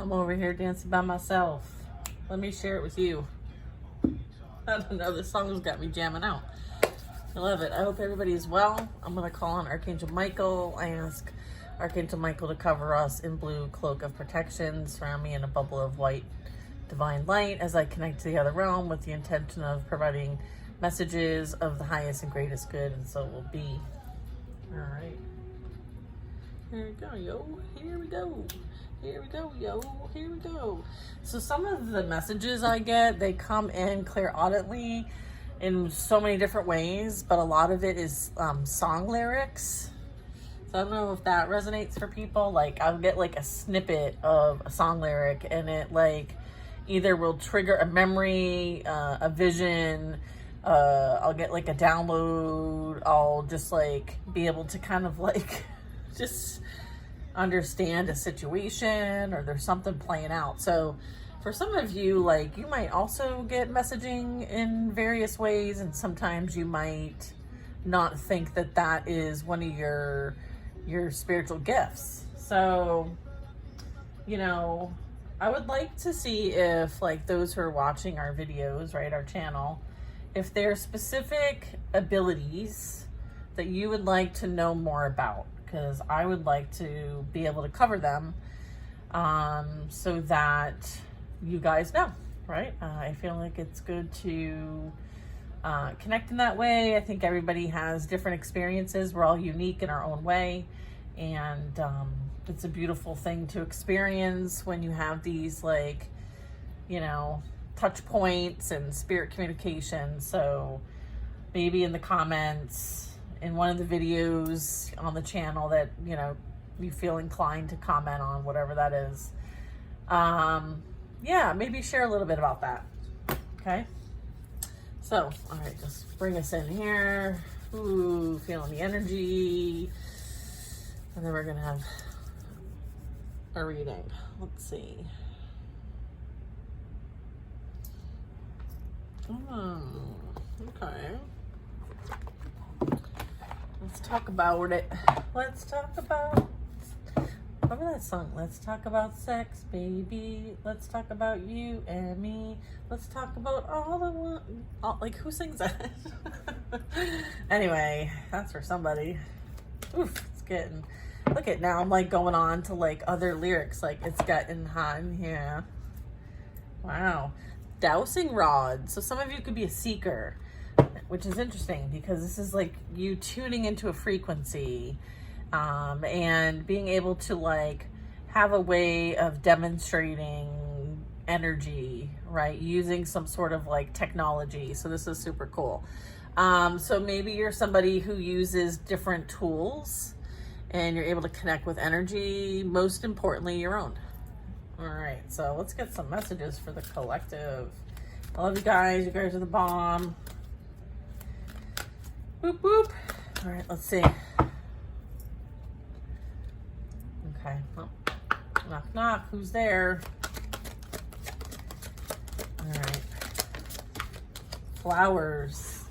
I'm over here dancing by myself. Let me share it with you. I don't know, this song has got me jamming out. I love it. I hope everybody is well. I'm going to call on Archangel Michael. I ask Archangel Michael to cover us in blue cloak of protection, surround me in a bubble of white divine light as I connect to the other realm with the intention of providing messages of the highest and greatest good, and so it will be. All right. Here we go, yo. Here we go. Here we go, yo. Here we go. So some of the messages I get, they come in clairaudibly in so many different ways, but a lot of it is song lyrics. So I don't know if that resonates for people. Like, I'll get like a snippet of a song lyric, and it like either will trigger a memory, a vision. I'll get like a download. I'll just like be able to kind of like just understand a situation, or there's something playing out. So for some of you, like, you might also get messaging in various ways, and sometimes you might not think that that is one of your spiritual gifts. So, you know, I would like to see if, like, those who are watching our videos, right, our channel, if there are specific abilities that you would like to know more about, because I would like to be able to cover them so that you guys know, right? I feel like it's good to connect in that way. I think everybody has different experiences. We're all unique in our own way. And it's a beautiful thing to experience when you have these, like, you know, touch points and spirit communication. So maybe in the comments, in one of the videos on the channel that, you know, you feel inclined to comment on, whatever that is. Yeah, maybe share a little bit about that. Okay. So, all right, just bring us in here. Ooh, feeling the energy. And then we're going to have a reading. Let's see. Okay. Let's talk about it. Let's talk about, remember that song? Let's talk about sex, baby. Let's talk about you and me. Let's talk about all the one. Like, who sings that? Anyway, that's for somebody. Oof, it's getting. Look at now. I'm like going on to like other lyrics. Like, it's getting hot in here. Wow. Dowsing rod. So some of you could be a seeker, which is interesting because this is like you tuning into a frequency and being able to like have a way of demonstrating energy, right? Using some sort of like technology. So this is super cool. So maybe you're somebody who uses different tools and you're able to connect with energy, most importantly, your own. All right, so let's get some messages for the collective. I love you guys. You guys are the bomb. Boop, boop. All right, let's see. Okay. Well, knock, knock. Who's there? All right. Flowers.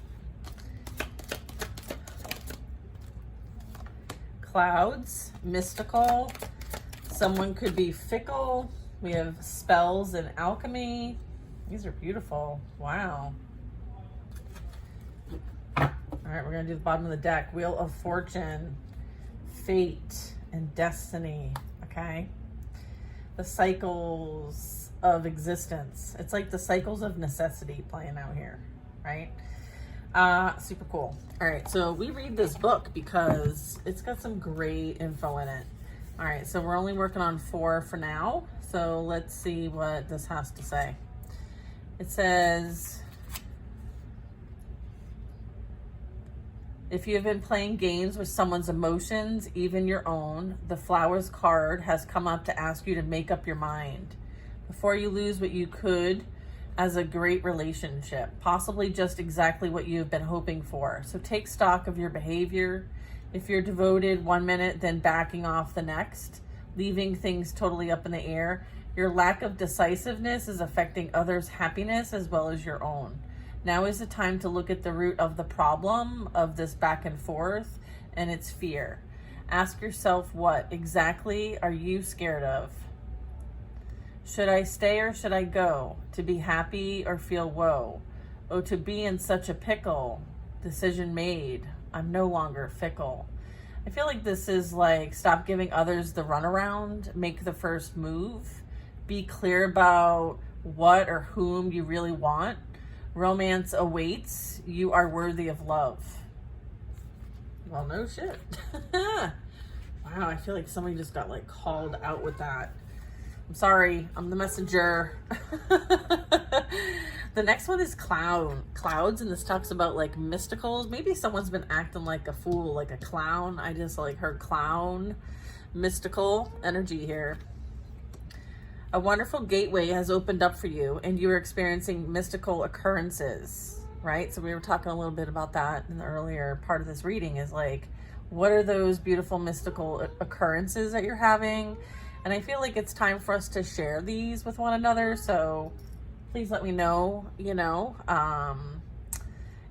Clouds. Mystical. Someone could be fickle. We have spells and alchemy. These are beautiful. Wow. All right, we're going to do the bottom of the deck. Wheel of Fortune, fate, and destiny, okay? The cycles of existence. It's like the cycles of necessity playing out here, right? Super cool. All right, so we read this book because it's got some great info in it. All right, so we're only working on 4 for now. So let's see what this has to say. It says, if you have been playing games with someone's emotions, even your own, the Flowers card has come up to ask you to make up your mind before you lose what you could as a great relationship, possibly just exactly what you have been hoping for. So take stock of your behavior. If you're devoted 1 minute, then backing off the next, leaving things totally up in the air, your lack of decisiveness is affecting others' happiness as well as your own. Now is the time to look at the root of the problem of this back and forth, and it's fear. Ask yourself, what exactly are you scared of? Should I stay or should I go? To be happy or feel woe? Oh, to be in such a pickle. Decision made. I'm no longer fickle. I feel like this is like, stop giving others the runaround. Make the first move. Be clear about what or whom you really want. Romance awaits. You are worthy of love. Well, no shit. Wow, I feel like somebody just got like called out with that. I'm sorry, I'm the messenger. The next one is clouds, and this talks about like mysticals. Maybe someone's been acting like a fool, like a clown. I just like heard clown, mystical energy here. A wonderful gateway has opened up for you, and you are experiencing mystical occurrences, right? So we were talking a little bit about that in the earlier part of this reading, is like, what are those beautiful mystical occurrences that you're having? And I feel like it's time for us to share these with one another. So please let me know, in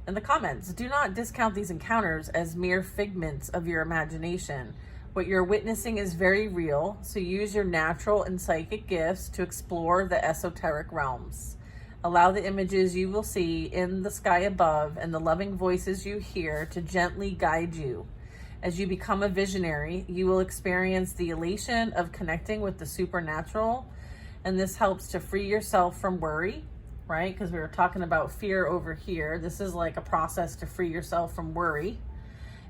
the comments. Do not discount these encounters as mere figments of your imagination. What you're witnessing is very real. So use your natural and psychic gifts to explore the esoteric realms. Allow the images you will see in the sky above and the loving voices you hear to gently guide you. As you become a visionary, you will experience the elation of connecting with the supernatural, and this helps to free yourself from worry, right? Because we were talking about fear over here. This is like a process to free yourself from worry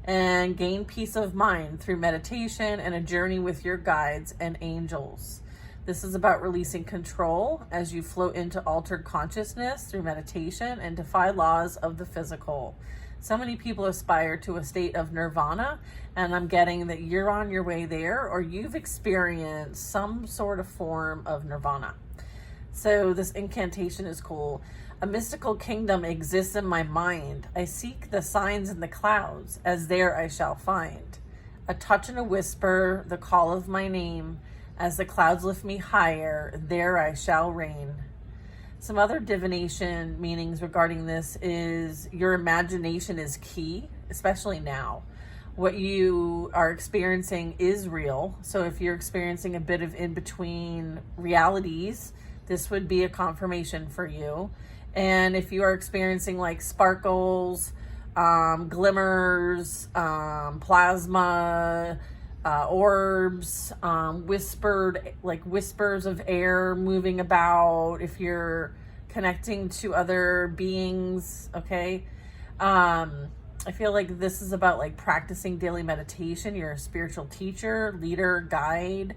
and gain peace of mind through meditation and a journey with your guides and angels. This is about releasing control as you float into altered consciousness through meditation and defy laws of the physical. So many people aspire to a state of nirvana, and I'm getting that you're on your way there, or you've experienced some sort of form of nirvana. So this incantation is cool. A mystical kingdom exists in my mind. I seek the signs in the clouds, as there I shall find. A touch and a whisper, the call of my name. As the clouds lift me higher, there I shall reign. Some other divination meanings regarding this is your imagination is key, especially now. What you are experiencing is real. So if you're experiencing a bit of in-between realities, this would be a confirmation for you. And if you are experiencing like sparkles, glimmers, plasma, orbs, whispers of air moving about, if you're connecting to other beings, okay? I feel like this is about like practicing daily meditation. You're a spiritual teacher, leader, guide,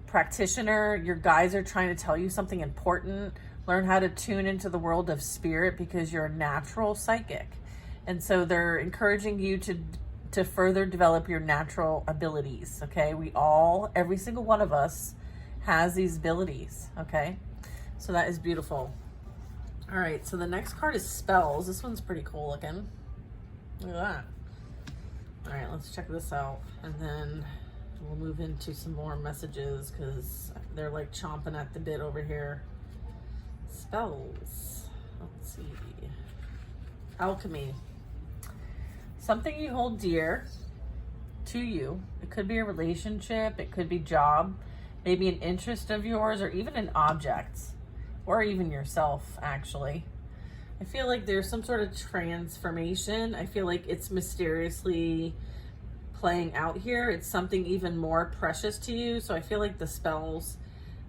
practitioner. Your guides are trying to tell you something important. Learn how to tune into the world of spirit because you're a natural psychic. And so they're encouraging you to further develop your natural abilities, okay? Every single one of us has these abilities, okay? So that is beautiful. All right, so the next card is spells. This one's pretty cool looking. Look at that. All right, let's check this out. And then we'll move into some more messages because they're like chomping at the bit over here. Spells. Let's see. Alchemy. Something you hold dear to you. It could be a relationship, it could be job, maybe an interest of yours, or even an object, or even yourself, actually. I feel like there's some sort of transformation. I feel like it's mysteriously playing out here. It's something even more precious to you. So I feel like the spells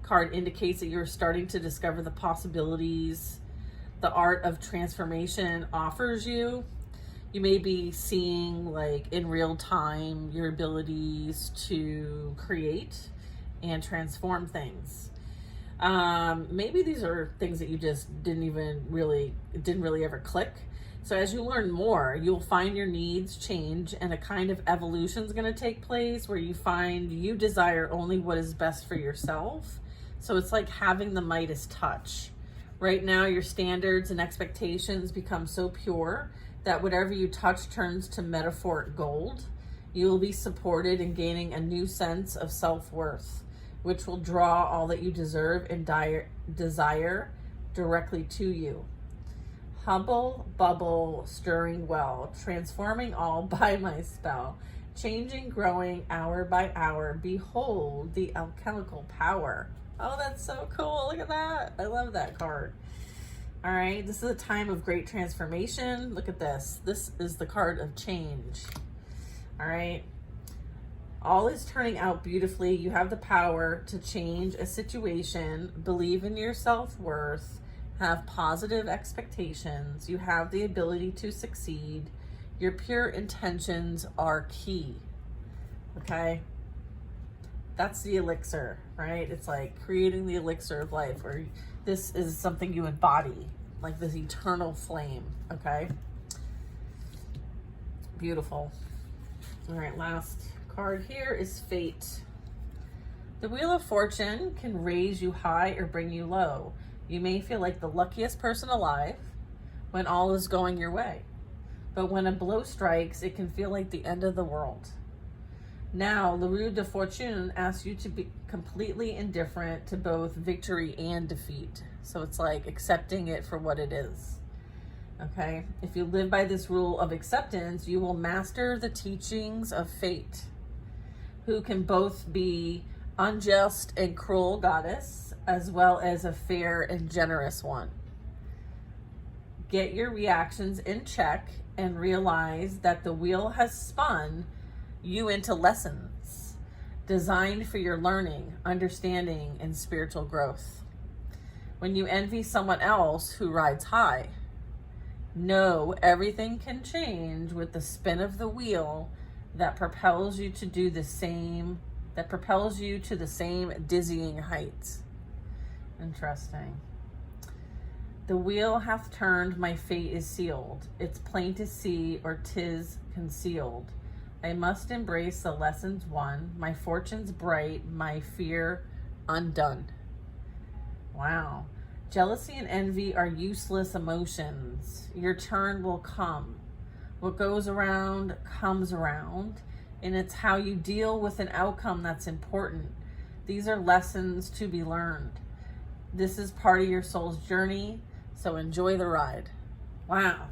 card indicates that you're starting to discover the possibilities the art of transformation offers you. You may be seeing like in real time your abilities to create and transform things. Maybe these are things that you just didn't really ever click. So as you learn more, you'll find your needs change and a kind of evolution is going to take place where you find you desire only what is best for yourself. So it's like having the Midas touch. Right now, your standards and expectations become so pure that whatever you touch turns to metaphoric gold. You will be supported in gaining a new sense of self-worth, which will draw all that you deserve and desire directly to you. Humble bubble stirring well, transforming all by my spell. changing, growing hour by hour. Behold the alchemical power. Oh, that's so cool. Look at that. I love that card. All right, this is a time of great transformation. Look at this. This is the card of change. All right. All is turning out beautifully. You have the power to change a situation. Believe in your self-worth. Have positive expectations. You have the ability to succeed. Your pure intentions are key. Okay? That's the elixir, right? It's like creating the elixir of life, or this is something you embody, like this eternal flame. Okay? Beautiful. All right, last card here is fate. The Wheel of Fortune can raise you high or bring you low. You may feel like the luckiest person alive when all is going your way. But when a blow strikes, it can feel like the end of the world. Now, Le Roue de Fortune asks you to be completely indifferent to both victory and defeat. So it's like accepting it for what it is. Okay? If you live by this rule of acceptance, you will master the teachings of fate, who can both be unjust and cruel goddess, as well as a fair and generous one. Get your reactions in check and realize that the wheel has spun you into lessons designed for your learning, understanding, and spiritual growth. When you envy someone else who rides high, know everything can change with the spin of the wheel that propels you to do the same, that propels you to the same dizzying heights. Interesting. The wheel hath turned, my fate is sealed. It's plain to see, or 'tis concealed. I must embrace the lessons won. My fortune's bright, my fear undone. Wow. Jealousy and envy are useless emotions. Your turn will come. What goes around comes around, and it's how you deal with an outcome that's important. These are lessons to be learned. This is part of your soul's journey, so enjoy the ride. Wow.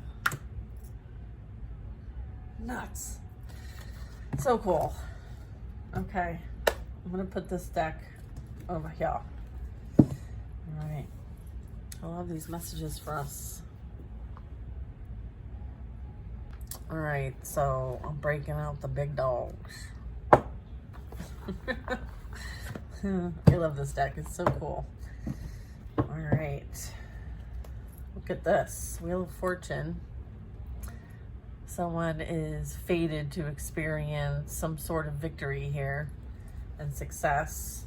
Nuts. So cool. Okay. I'm going to put this deck over here. All right. I love these messages for us. All right. So I'm breaking out the big dogs. I love this deck. It's so cool. All right. Look at this. Wheel of Fortune. Someone is fated to experience some sort of victory here and success.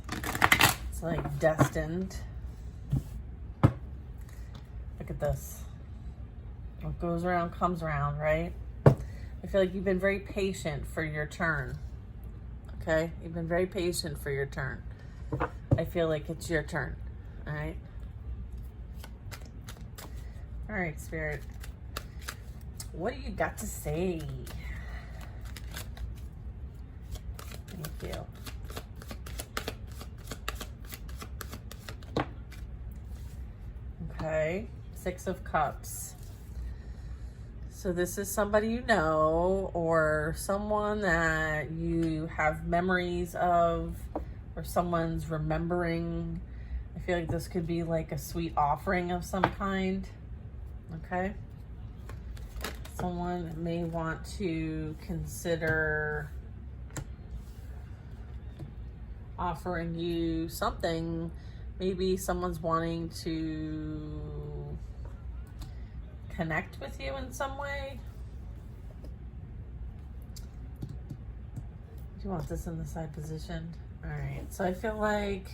It's like destined. Look at this. What goes around comes around, right? I feel like you've been very patient for your turn. Okay? You've been very patient for your turn. I feel like it's your turn. All right? All right, Spirit. What do you got to say? Thank you. Okay, 6 of Cups. So this is somebody you know, or someone that you have memories of, or someone's remembering. I feel like this could be like a sweet offering of some kind. Okay. Someone may want to consider offering you something. Maybe someone's wanting to connect with you in some way. Do you want this in the side position? All right. So I feel like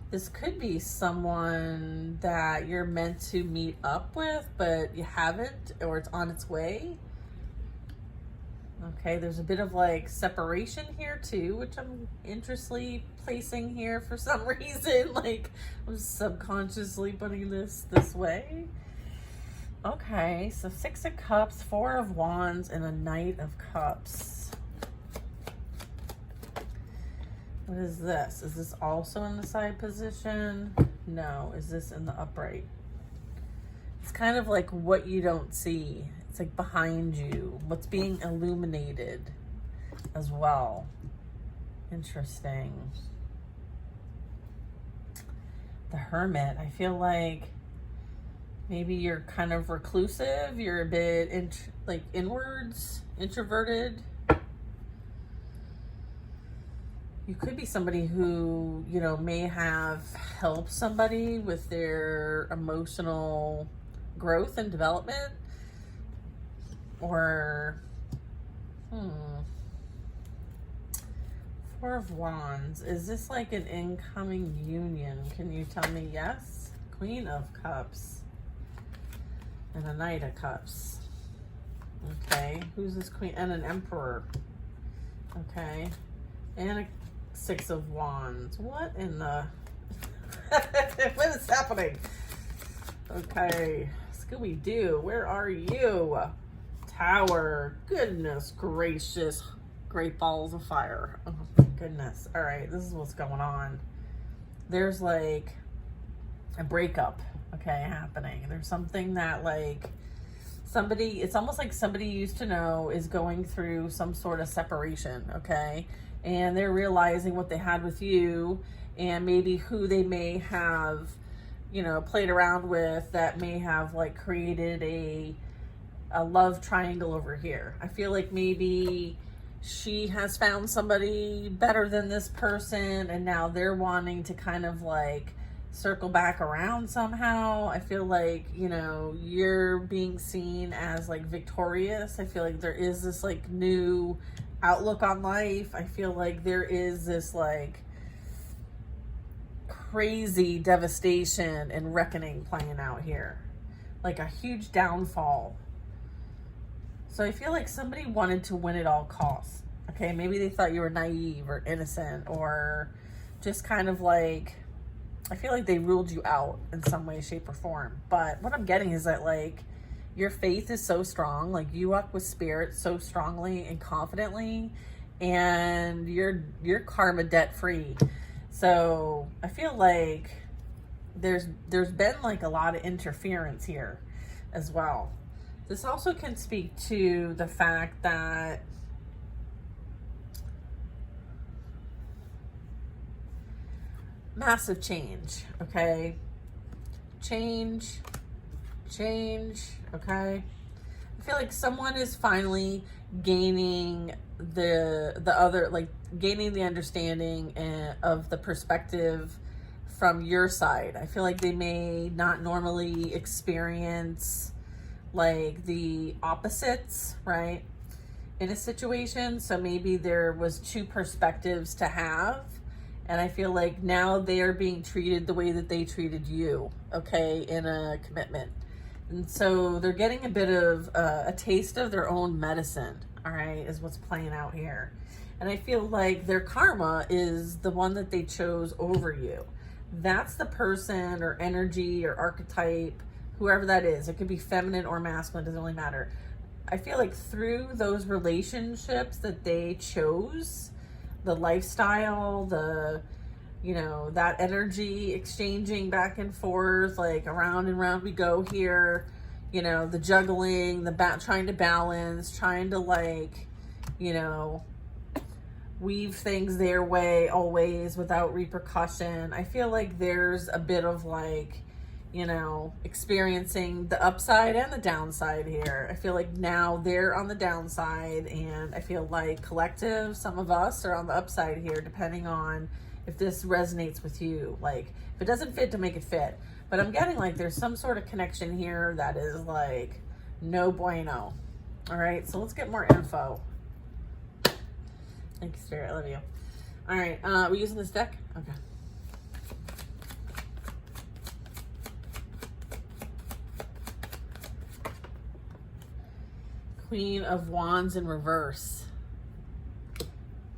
this could be someone that you're meant to meet up with, but you haven't, or it's on its way. Okay, there's a bit of like separation here too, which I'm interestingly placing here for some reason. Like I'm subconsciously putting this way. Okay, so 6 of Cups, 4 of Wands, and a Knight of Cups. What is this? Is this also in the side position? No. Is this in the upright? It's kind of like what you don't see. It's like behind you. What's being illuminated. as well. Interesting. The Hermit. I feel like maybe you're kind of reclusive. You're a bit like inwards, introverted. You could be somebody who, you know, may have helped somebody with their emotional growth and development. Or, Four of Wands. Is this like an incoming union? Can you tell me yes? Queen of Cups. And a Knight of Cups. Okay. Who's this Queen? And an Emperor. Okay. And a Six of Wands. What in the... what is happening? Okay. Scooby-Doo, where are you? Tower. Goodness gracious. Great balls of fire. Oh my goodness. All right, this is what's going on. There's like a breakup, okay, happening. There's something that like somebody, it's almost like somebody you used to know is going through some sort of separation, okay? And they're realizing what they had with you and maybe who they may have, you know, played around with that may have like created a love triangle over here. I feel like maybe she has found somebody better than this person and now they're wanting to kind of like circle back around somehow. I feel like, you know, you're being seen as like victorious. I feel like there is this like new outlook on life. I feel like there is this like crazy devastation and reckoning playing out here, like a huge downfall. So I feel like somebody wanted to win at all costs. Okay, maybe they thought you were naive or innocent or just kind of like, I feel like they ruled you out in some way, shape, or form. But what I'm getting is that like your faith is so strong, like you walk with spirit so strongly and confidently, and you're karma debt free. So I feel like there's been like a lot of interference here as well. This also can speak to the fact that massive change, okay? Change, okay? I feel like someone is finally gaining the other, like gaining the understanding of the perspective from your side. I feel like they may not normally experience like the opposites, right, in a situation. So maybe there was two perspectives to have, and I feel like now they are being treated the way that they treated you, okay, in a commitment. And so they're getting a bit of a taste of their own medicine, all right, is what's playing out here. And I feel like their karma is the one that they chose over you. That's the person or energy or archetype, whoever that is. It could be feminine or masculine, doesn't really matter. I feel like through those relationships that they chose, the lifestyle, the, you know, that energy exchanging back and forth, like around and round we go here, you know, the juggling, the trying to balance, trying to like, you know, weave things their way always without repercussion. I feel like there's a bit of like, you know, experiencing the upside and the downside here. I feel like now they're on the downside, and I feel like collective, some of us are on the upside here, depending on if this resonates with you. Like, if it doesn't fit, to make it fit. But I'm getting like there's some sort of connection here that is like no bueno. All right, so let's get more info. Thank you, Spirit. I love you. All right, we using this deck? Okay. Queen of Wands in reverse.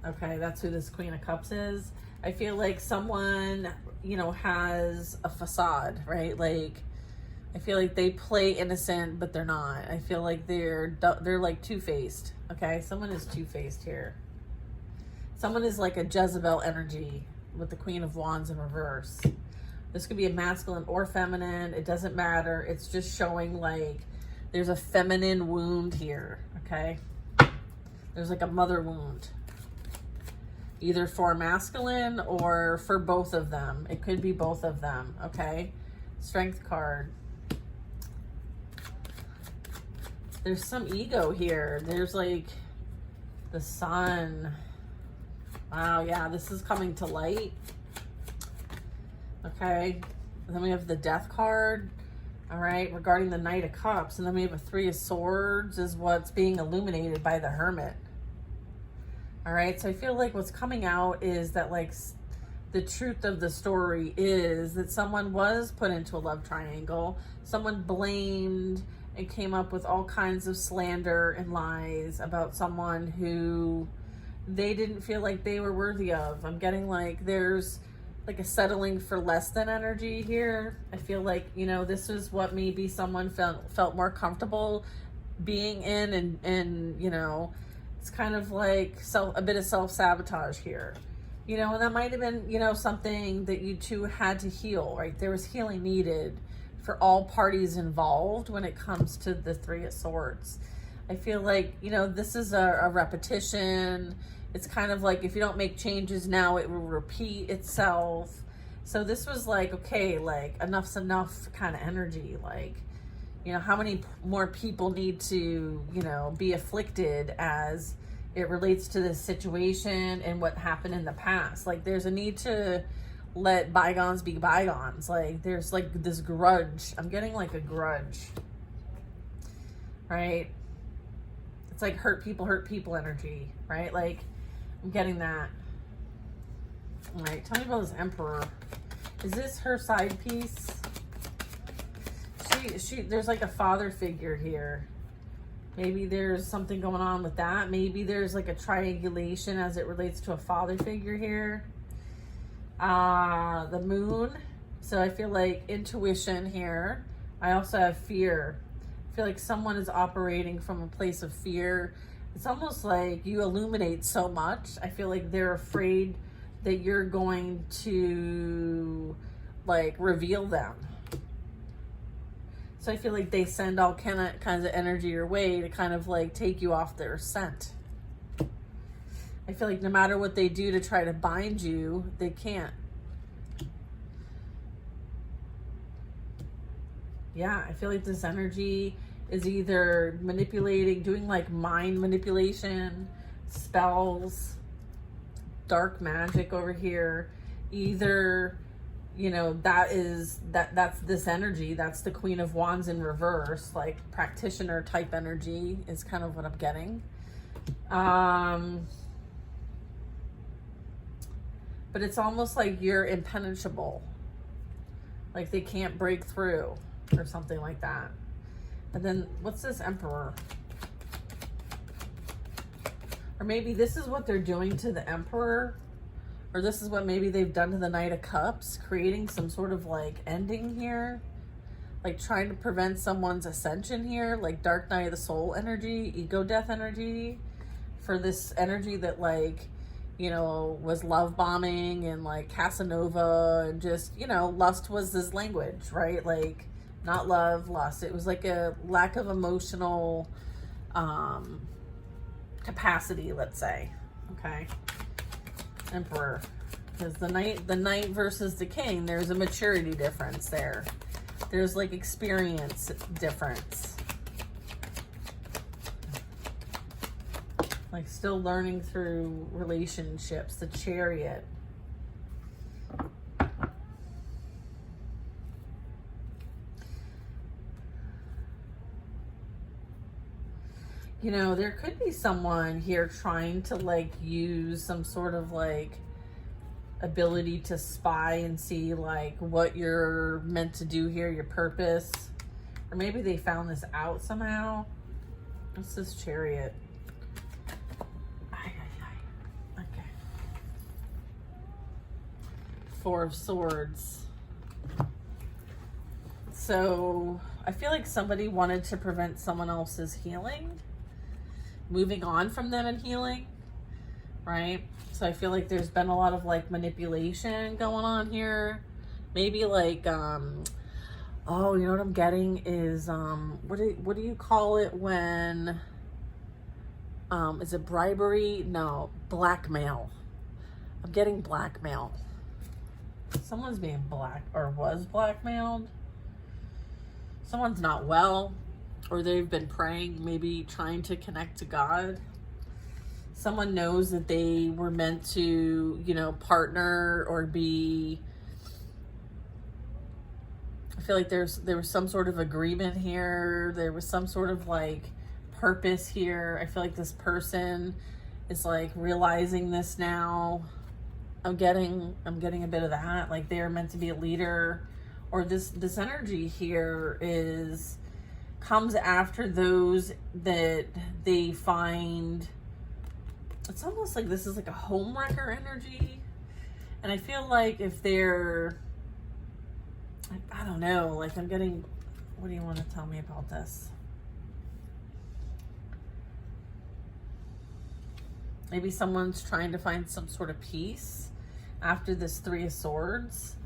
Okay, that's who this Queen of Cups is. I feel like someone, you know, has a facade, right? Like, I feel like they play innocent, but they're not. I feel like they're like two-faced. Okay, someone is two-faced here. Someone is like a Jezebel energy with the Queen of Wands in reverse. This could be a masculine or feminine. It doesn't matter. It's just showing like there's a feminine wound here, okay? There's like a mother wound, either for masculine or for both of them. It could be both of them, okay? Strength card. There's some ego here. There's like the sun. Wow, yeah, this is coming to light. Okay, and then we have the Death card. All right, regarding the Knight of Cups. And then we have a Three of Swords is what's being illuminated by the Hermit. All right, so I feel like what's coming out is that like the truth of the story is that someone was put into a love triangle. Someone blamed and came up with all kinds of slander and lies about someone who they didn't feel like they were worthy of. I'm getting like there's like a settling for less than energy here. I feel like, you know, this is what maybe someone felt more comfortable being in, and you know, it's kind of like a bit of self-sabotage here. You know, and that might have been, you know, something that you two had to heal, right? There was healing needed for all parties involved when it comes to the Three of Swords. I feel like, you know, this is a repetition. It's kind of like if you don't make changes now, it will repeat itself. So this was like, okay, like enough's enough kind of energy. Like, you know, how many more people need to, you know, be afflicted as it relates to this situation and what happened in the past? Like there's a need to let bygones be bygones. Like there's like this grudge. I'm getting like a grudge, right? It's like hurt people energy, right? Like I'm getting that. All right, tell me about this Emperor. Is this her side piece? There's like a father figure here. Maybe there's something going on with that. Maybe there's like a triangulation as it relates to a father figure here. The Moon. So I feel like intuition here. I also have fear. I feel like someone is operating from a place of fear. It's almost like you illuminate so much. I feel like they're afraid that you're going to like reveal them. So I feel like they send all kinds of energy your way to kind of like take you off their scent. I feel like no matter what they do to try to bind you, they can't. Yeah, I feel like this energy is either manipulating, doing like mind manipulation, spells, dark magic over here. Either, you know, that's this energy. That's the Queen of Wands in reverse, like practitioner type energy is kind of what I'm getting. But it's almost like you're impenetrable. Like they can't break through or something like that. And then what's this Emperor? Or maybe this is what they're doing to the Emperor. Or this is what maybe they've done to the Knight of Cups, creating some sort of like ending here. Like trying to prevent someone's ascension here, like Dark Night of the Soul energy, ego death energy, for this energy that like, you know, was love bombing and like Casanova and just, you know, lust was this language, right? Like not love, lust. It was like a lack of emotional capacity, let's say. Okay. Emperor. Because the knight versus the king, there's a maturity difference there. There's like experience difference. Like still learning through relationships. The Chariot. You know, there could be someone here trying to like use some sort of like ability to spy and see like what you're meant to do here, your purpose. Or maybe they found this out somehow. What's this Chariot? Okay. Four of Swords. So I feel like somebody wanted to prevent someone else's healing, moving on from them and healing, right? So I feel like there's been a lot of like manipulation going on here. Maybe like, oh, you know what I'm getting is, what do you call it when, is it bribery? No, blackmail. I'm getting blackmailed. Someone's being was blackmailed. Someone's not well, or they've been praying, maybe trying to connect to God. Someone knows that they were meant to, partner or be. I feel like there was some sort of agreement here. There was some sort of purpose here. I feel like this person is realizing this now. I'm getting a bit of that. Like they're meant to be a leader, or this energy here comes after those that they find. It's almost like this is like a homewrecker energy. And I feel like if they're, I don't know, I'm getting, what do you want to tell me about this? Maybe someone's trying to find some sort of peace after this Three of Swords.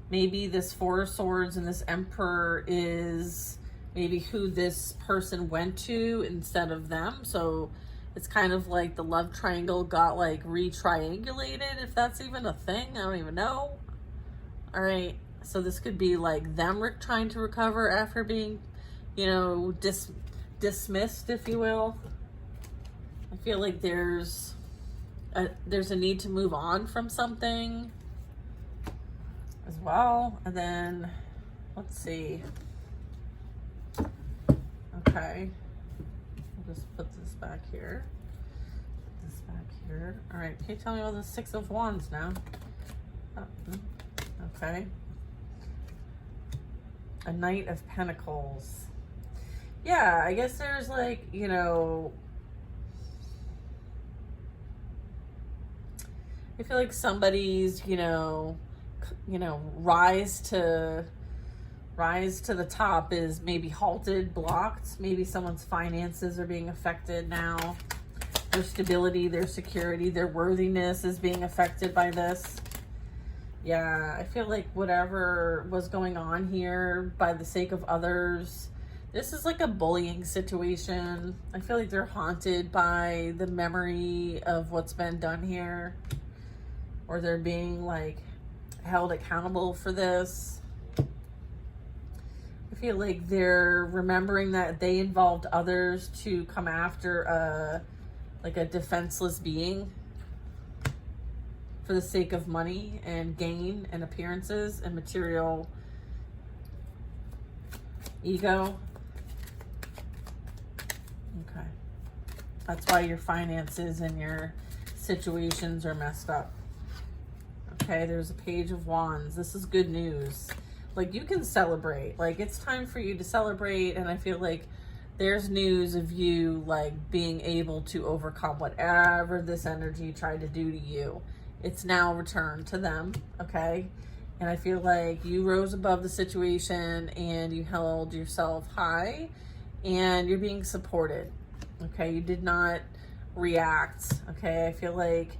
Maybe this Four of Swords and this Emperor is maybe who this person went to instead of them. So it's kind of like the love triangle got re-triangulated, if that's even a thing. I don't even know. All right. So this could be them trying to recover after being, dismissed, if you will. I feel like there's a need to move on from something as well. And then, let's see. Okay. I'll just put this back here. Put this back here. All right. Can you tell me about the Six of Wands now? Oh, okay. A Knight of Pentacles. Yeah, I guess there's I feel like somebody's, rise to the top is maybe halted, blocked. Maybe someone's finances are being affected now. Their stability, their security, their worthiness is being affected by this. Yeah, I feel like whatever was going on here by the sake of others, this is like a bullying situation. I feel like they're haunted by the memory of what's been done here. Or they're being held accountable for this. I feel like they're remembering that they involved others to come after a defenseless being for the sake of money and gain and appearances and material ego. Okay. That's why your finances and your situations are messed up. Okay, there's a Page of Wands. This is good news. You can celebrate. It's time for you to celebrate. And I feel like there's news of you, being able to overcome whatever this energy tried to do to you. It's now returned to them, okay? And I feel like you rose above the situation and you held yourself high and you're being supported, okay? You did not react, okay? I feel like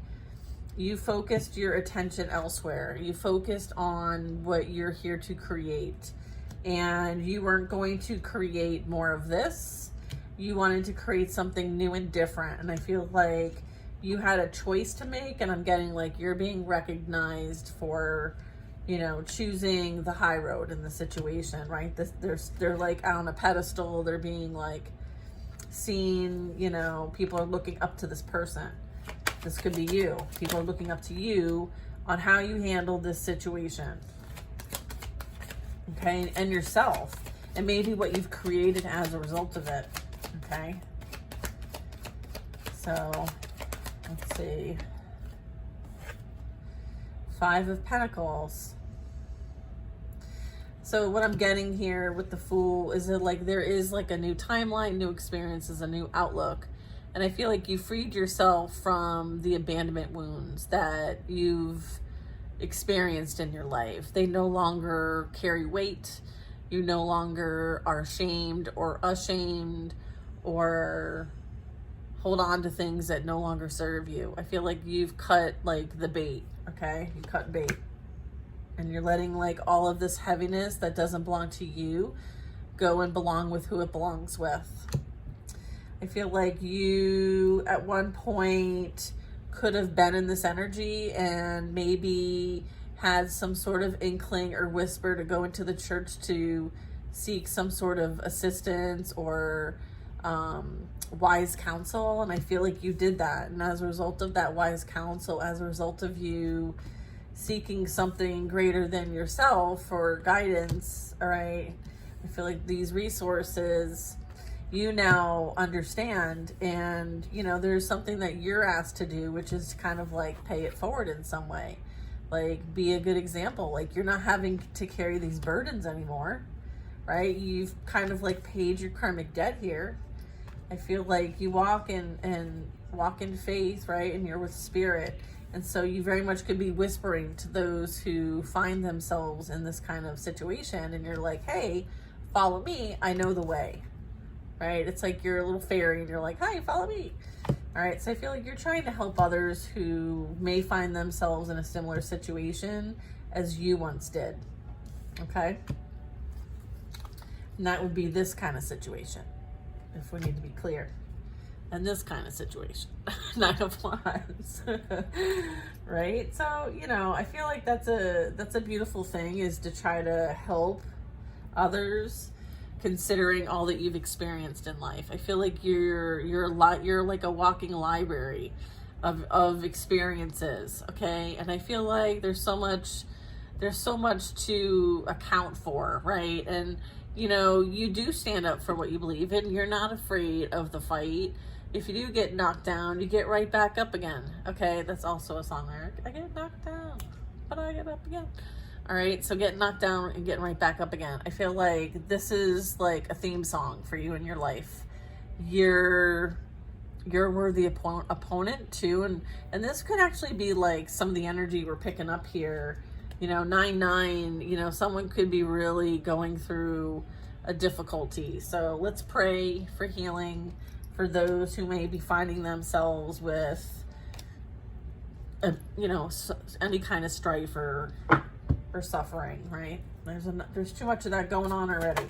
you focused your attention elsewhere. You focused on what you're here to create. And you weren't going to create more of this. You wanted to create something new and different. And I feel like you had a choice to make. And I'm getting you're being recognized for, choosing the high road in the situation, right? They're on a pedestal. They're being seen, people are looking up to this person. This could be you. People are looking up to you on how you handle this situation. Okay, and yourself. And maybe what you've created as a result of it. Okay. So, let's see. Five of Pentacles. So what I'm getting here with the Fool is that there is a new timeline, new experiences, a new outlook. And I feel like you freed yourself from the abandonment wounds that you've experienced in your life. They no longer carry weight. You no longer are shamed or ashamed or hold on to things that no longer serve you. I feel like you've cut the bait, okay? You cut bait. And you're letting all of this heaviness that doesn't belong to you go and belong with who it belongs with. I feel like you at one point could have been in this energy and maybe had some sort of inkling or whisper to go into the church to seek some sort of assistance or wise counsel. And I feel like you did that. And as a result of that wise counsel, as a result of you seeking something greater than yourself or guidance, all right, I feel like these resources you now understand, and you know there's something that you're asked to do, which is to kind of like pay it forward in some way, like be a good example. Like you're not having to carry these burdens anymore, right? You've kind of like paid your karmic debt here. I feel like you walk in faith, right? And you're with spirit. And so you very much could be whispering to those who find themselves in this kind of situation. And you're like, hey, follow me. I know the way, right? It's like you're a little fairy and you're like, hi, follow me. All right. So I feel like you're trying to help others who may find themselves in a similar situation as you once did. Okay. And that would be this kind of situation, if we need to be clear. And this kind of situation, 9 of Wands, right? So, you know, I feel like that's a beautiful thing, is to try to help others, considering all that you've experienced in life. I feel like you're like a walking library of experiences, okay? And I feel like there's so much to account for, right? And you know, you do stand up for what you believe in. You're not afraid of the fight. If you do get knocked down, you get right back up again. Okay, that's also a song lyric. I get knocked down, but I get up again. All right, so getting knocked down and getting right back up again. I feel like this is like a theme song for you in your life. You're a worthy opponent too, and this could actually be like some of the energy we're picking up here. You know, 9-9, you know, someone could be really going through a difficulty. So let's pray for healing for those who may be finding themselves with, you know, any kind of strife or suffering, right? There's too much of that going on already.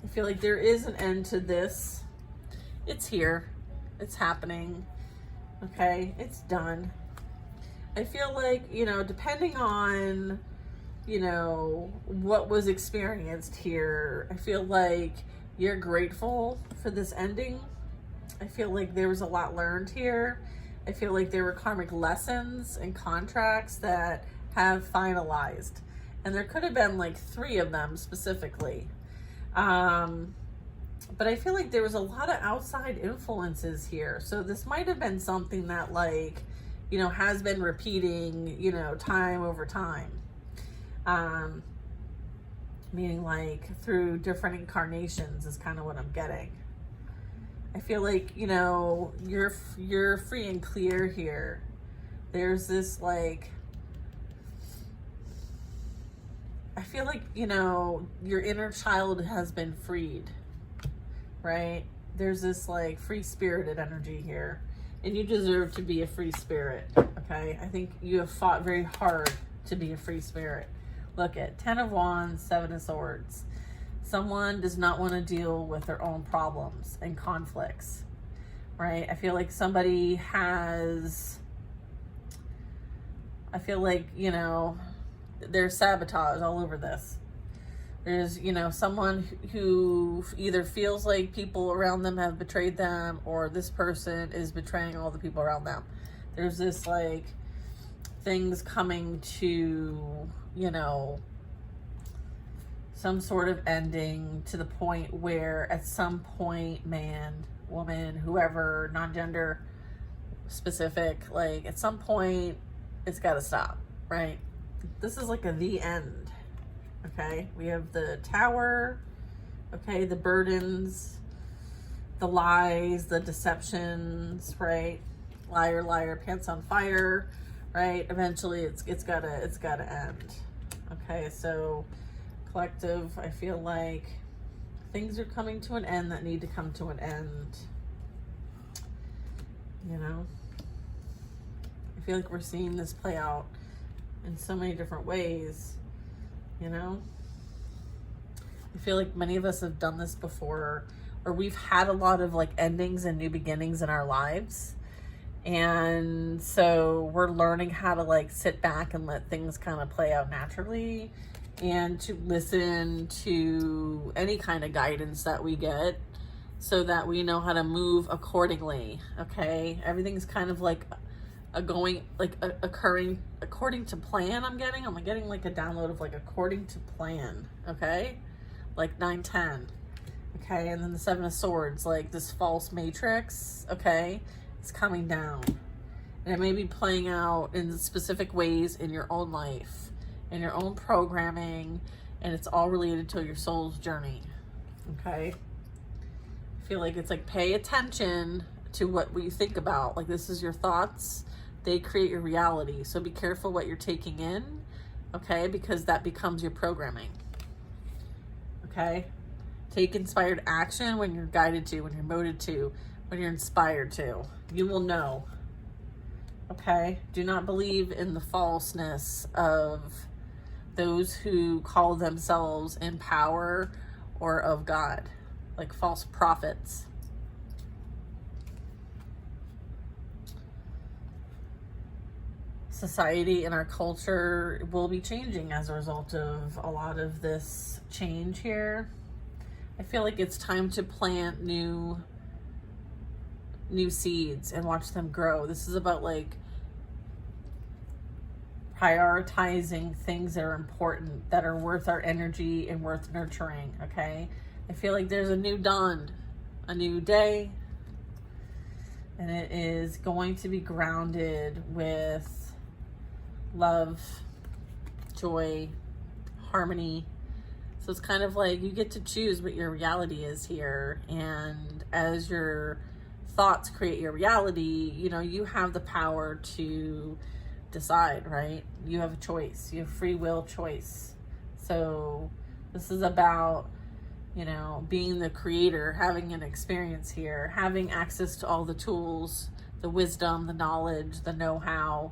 I feel like there is an end to this. It's here. It's happening. Okay? It's done. I feel like, you know, depending on, you know, what was experienced here, I feel like you're grateful for this ending. I feel like there was a lot learned here. I feel like there were karmic lessons and contracts that have finalized. And there could have been like 3 of them specifically. But I feel like there was a lot of outside influences here. So this might have been something that like, you know, has been repeating, you know, time over time. Meaning like through different incarnations is kind of what I'm getting. I feel like, you know, you're free and clear here. There's this like, I feel like, you know, your inner child has been freed, right? There's this like free-spirited energy here. And you deserve to be a free spirit, okay? I think you have fought very hard to be a free spirit. Look at 10 of Wands, 7 of Swords. Someone does not want to deal with their own problems and conflicts, right? I feel like somebody has, I feel like, you know, there's sabotage all over this. There's, you know, someone who either feels like people around them have betrayed them, or this person is betraying all the people around them. There's this like things coming to, you know, some sort of ending, to the point where at some point, man, woman, whoever, non-gender specific, like at some point it's got to stop, right? This is like the end. Okay, we have the Tower, okay, the burdens, the lies, the deceptions, right? Liar, liar, pants on fire, right? Eventually it's gotta end. Okay, so collective, I feel like things are coming to an end that need to come to an end. You know? I feel like we're seeing this play out in so many different ways. You know, I feel like many of us have done this before, or we've had a lot of like endings and new beginnings in our lives. And so we're learning how to like sit back and let things kind of play out naturally, and to listen to any kind of guidance that we get so that we know how to move accordingly. Okay, everything's kind of like occurring according to plan. I'm getting like a download of like according to plan. Okay, like 9-10. Okay, and then the 7 of Swords, like this false matrix. Okay, it's coming down, and it may be playing out in specific ways in your own life, in your own programming, and it's all related to your soul's journey. Okay, I feel like it's like pay attention to what you think about. Like, this is your thoughts, they create your reality. So be careful what you're taking in, okay, because that becomes your programming. Okay, take inspired action when you're guided to, when you're motivated to, when you're inspired to. You will know. Okay, do not believe in the falseness of those who call themselves in power or of God, like false prophets. Society and our culture will be changing as a result of a lot of this change here. I feel like it's time to plant new seeds and watch them grow. This is about like prioritizing things that are important, that are worth our energy and worth nurturing. Okay, I feel like there's a new dawn, a new day, and it is going to be grounded with love, joy, harmony. So it's kind of like you get to choose what your reality is here, and as your thoughts create your reality, you know, you have the power to decide, right? You have a choice. You have free will choice. So this is about, you know, being the creator, having an experience here, having access to all the tools, the wisdom, the knowledge, the know-how.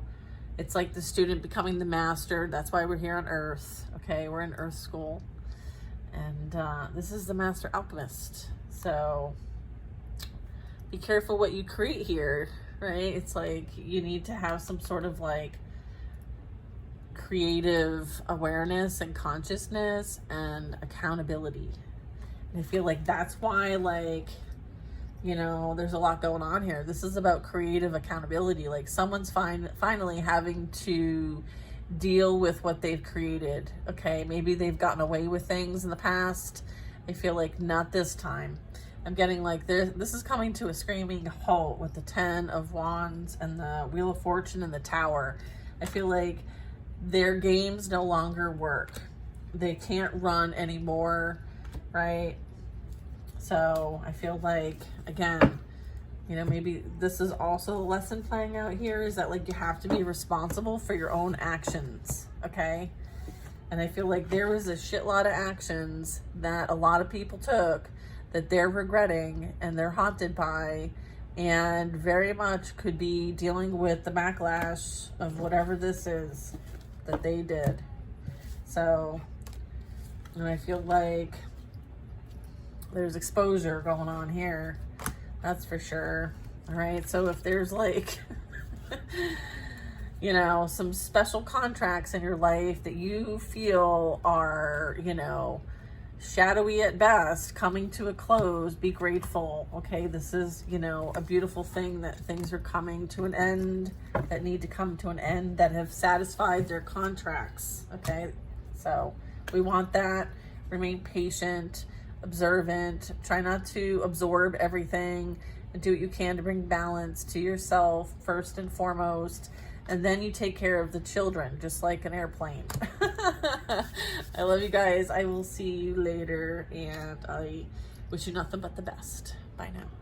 It's like the student becoming the master. That's why we're here on Earth. Okay, we're in Earth School. And this is the Master Alchemist. So be careful what you create here, right? It's like you need to have some sort of like creative awareness and consciousness and accountability. And I feel like that's why, like, you know, there's a lot going on here. This is about creative accountability. Like someone's finally having to deal with what they've created. Okay, maybe they've gotten away with things in the past. I feel like not this time. I'm getting like this is coming to a screaming halt with the 10 of Wands and the Wheel of Fortune and the Tower. I feel like their games no longer work. They can't run anymore, right? So I feel like, again, you know, maybe this is also a lesson playing out here, is that like you have to be responsible for your own actions, okay? And I feel like there was a shitload of actions that a lot of people took that they're regretting and they're haunted by, and very much could be dealing with the backlash of whatever this is that they did. So, and I feel like there's exposure going on here. That's for sure. All right. So if there's like, you know, some special contracts in your life that you feel are, you know, shadowy at best, coming to a close, be grateful. Okay. This is, you know, a beautiful thing that things are coming to an end, that need to come to an end, that have satisfied their contracts. Okay. So we want that. Remain patient, observant, try not to absorb everything, and do what you can to bring balance to yourself first and foremost, and then you take care of the children, just like an airplane. I love you guys. I will see you later, and I wish you nothing but the best. Bye now.